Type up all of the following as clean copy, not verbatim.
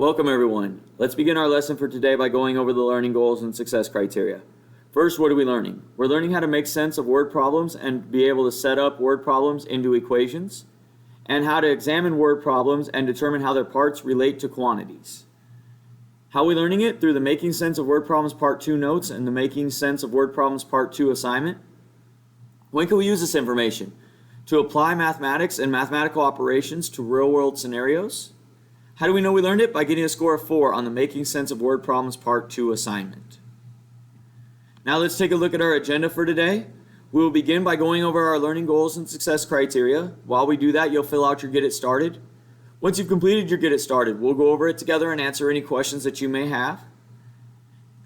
Welcome everyone. Let's begin our lesson for today by going over the learning goals and success criteria. First, what are we learning? We're learning how to make sense of word problems and be able to set up word problems into equations, and how to examine word problems and determine how their parts relate to quantities. How are we learning it? Through the Making Sense of Word Problems Part 2 notes and the Making Sense of Word Problems Part 2 assignment. When can we use this information? To apply mathematics and mathematical operations to real-world scenarios. How do we know we learned it? By getting a score of 4 on the Making Sense of Word Problems Part 2 assignment. Now let's take a look at our agenda for today. We will begin by going over our learning goals and success criteria. While we do that, you'll fill out your Get It Started. Once you've completed your Get It Started, we'll go over it together and answer any questions that you may have.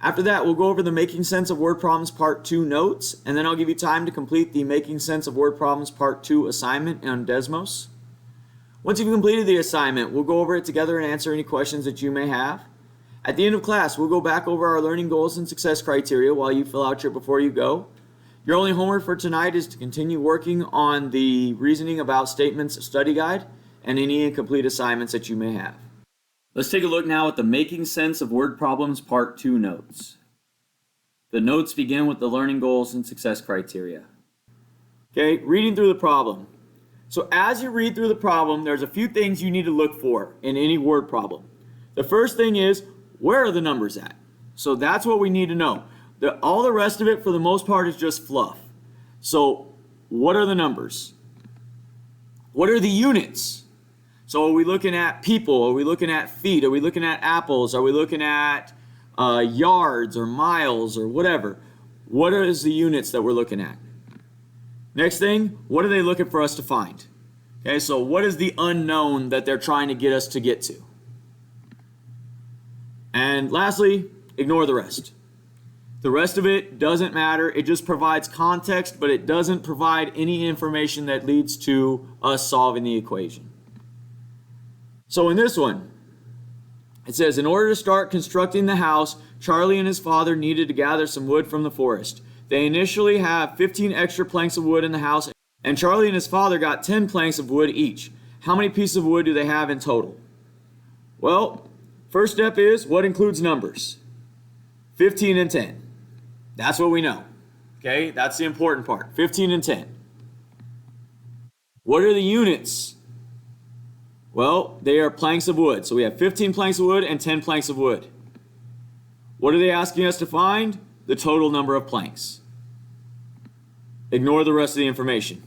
After that, we'll go over the Making Sense of Word Problems Part 2 notes, and then I'll give you time to complete the Making Sense of Word Problems Part 2 assignment on Desmos. Once you've completed the assignment, we'll go over it together and answer any questions that you may have. At the end of class, we'll go back over our learning goals and success criteria while you fill out your before you go. Your only homework for tonight is to continue working on the reasoning about statements study guide and any incomplete assignments that you may have. Let's take a look now at the Making Sense of Word Problems Part 2 notes. The notes begin with the learning goals and success criteria. Okay, reading through the problem. So as you read through the problem, there's a few things you need to look for in any word problem. The first thing is, where are the numbers at? So that's what we need to know. All the rest of it, for the most part, is just fluff. So what are the numbers? What are the units? So are we looking at people? Are we looking at feet? Are we looking at apples? Are we looking at yards or miles or whatever? What is the units that we're looking at? Next thing, what are they looking for us to find? Okay, so what is the unknown that they're trying to get us to get to? And lastly, ignore the rest. The rest of it doesn't matter. It just provides context, but it doesn't provide any information that leads to us solving the equation. So in this one, it says, in order to start constructing the house, Charlie and his father needed to gather some wood from the forest. They initially have 15 extra planks of wood in the house, and Charlie and his father got 10 planks of wood each. How many pieces of wood do they have in total? Well, first step is, what includes numbers? 15 and 10. That's what we know. Okay, that's the important part. 15 and 10. What are the units? Well, they are planks of wood. So we have 15 planks of wood and 10 planks of wood. What are they asking us to find? The total number of planks. Ignore the rest of the information.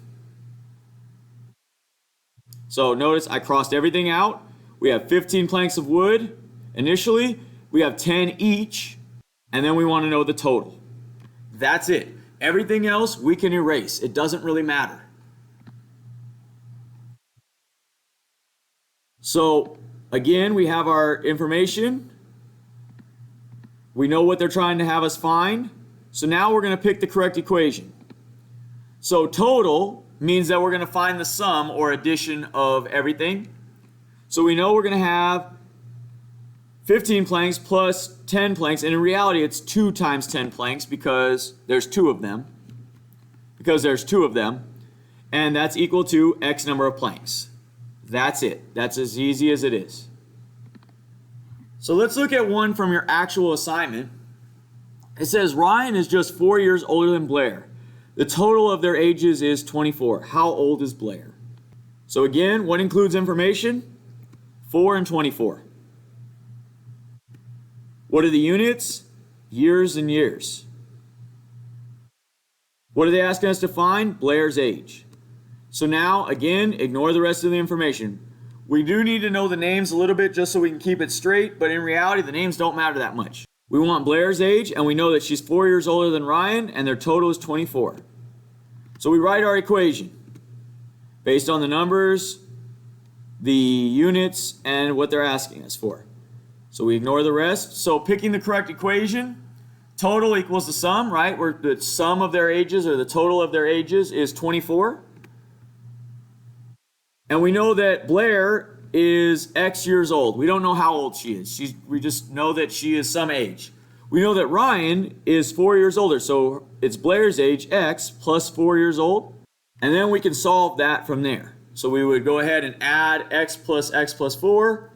So notice I crossed everything out. We have 15 planks of wood initially. We have 10 each. And then we want to know the total. That's it. Everything else we can erase. It doesn't really matter. So again, we have our information. We know what they're trying to have us find. So now we're going to pick the correct equation. So total means that we're going to find the sum or addition of everything. So we know we're going to have 15 planks plus 10 planks. And in reality, it's 2 times 10 planks because there's 2 of them. And that's equal to X number of planks. That's it. That's as easy as it is. So let's look at one from your actual assignment. It says Ryan is just 4 years older than Blair. The total of their ages is 24. How old is Blair? So again, what includes information? 4 and 24. What are the units? Years and years. What are they asking us to find? Blair's age. So now, again, ignore the rest of the information. We do need to know the names a little bit just so we can keep it straight, but in reality, the names don't matter that much. We want Blair's age, and we know that she's 4 years older than Ryan, and their total is 24. So we write our equation based on the numbers, the units, and what they're asking us for. So we ignore the rest. So picking the correct equation, total equals the sum, right? Where the sum of their ages, or the total of their ages, is 24. And we know that Blair is X years old. We don't know how old she is. We just know that she is some age. We know that Ryan is 4 years older. So it's Blair's age, X, plus 4 years old. And then we can solve that from there. So we would go ahead and add X plus 4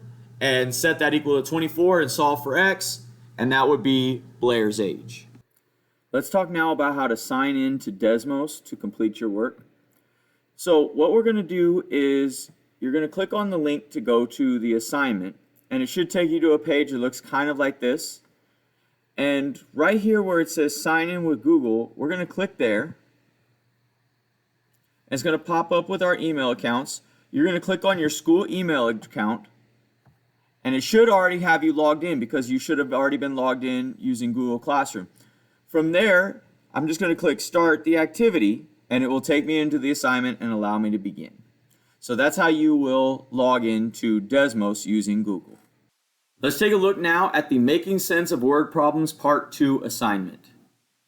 and set that equal to 24 and solve for x, and that would be Blair's age. Let's talk now about how to sign in to Desmos to complete your work. So what we're going to do is you're going to click on the link to go to the assignment, and it should take you to a page that looks kind of like this. And right here where it says sign in with Google, we're going to click there. It's going to pop up with our email accounts. You're going to click on your school email account, and it should already have you logged in because you should have already been logged in using Google Classroom. From there, I'm just going to click start the activity, and it will take me into the assignment and allow me to begin. So that's how you will log in to Desmos using Google. Let's take a look now at the Making Sense of Word Problems Part 2 assignment.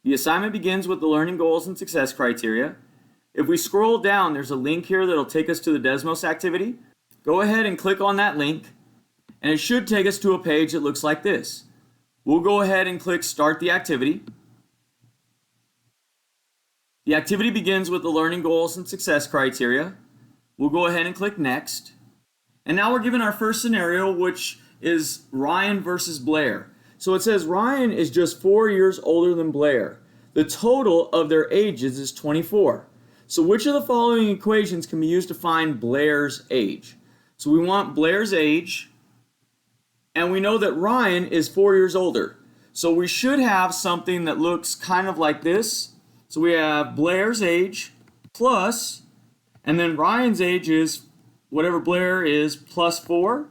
The assignment begins with the learning goals and success criteria. If we scroll down, there's a link here that'll take us to the Desmos activity. Go ahead and click on that link, and it should take us to a page that looks like this. We'll go ahead and click Start the Activity. The activity begins with the learning goals and success criteria. We'll go ahead and click Next. And now we're given our first scenario, which is Ryan versus Blair. So it says Ryan is just 4 years older than Blair. The total of their ages is 24. So which of the following equations can be used to find Blair's age? So we want Blair's age, and we know that Ryan is 4 years older. So we should have something that looks kind of like this. So we have Blair's age plus, and then Ryan's age is whatever Blair is plus 4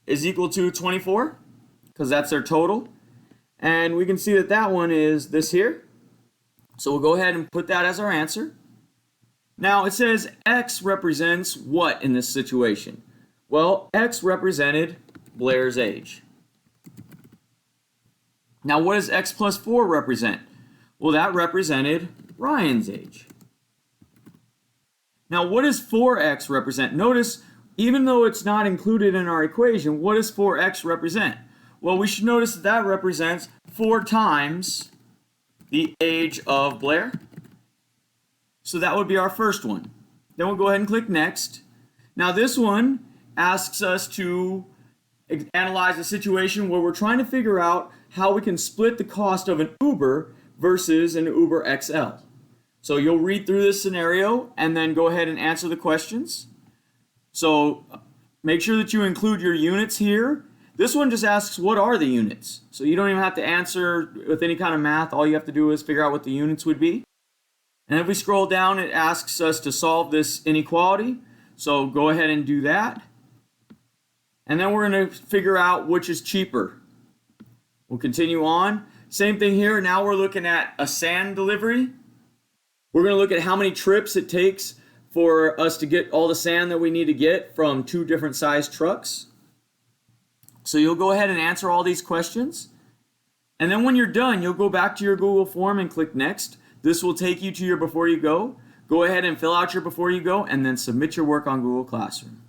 is equal to 24, because that's their total. And we can see that that one is this here. So we'll go ahead and put that as our answer. Now it says X represents what in this situation? Well, X represented Blair's age. Now what does X plus 4 represent? Well, that represented Ryan's age. Now what does 4X represent? Notice, even though it's not included in our equation, what does 4X represent? Well, we should notice that that represents 4 times the age of Blair. So that would be our first one. Then we'll go ahead and click Next. Now this one asks us to analyze a situation where we're trying to figure out how we can split the cost of an Uber versus an Uber XL. So you'll read through this scenario and then go ahead and answer the questions. So make sure that you include your units here. This one just asks what are the units. So you don't even have to answer with any kind of math. All you have to do is figure out what the units would be. And if we scroll down, it asks us to solve this inequality. So go ahead and do that. And then we're going to figure out which is cheaper. We'll continue on. Same thing here. Now we're looking at a sand delivery. We're going to look at how many trips it takes for us to get all the sand that we need to get from 2 different size trucks. So you'll go ahead and answer all these questions. And then when you're done, you'll go back to your Google form and click Next. This will take you to your Before You Go. Go ahead and fill out your Before You Go and then submit your work on Google Classroom.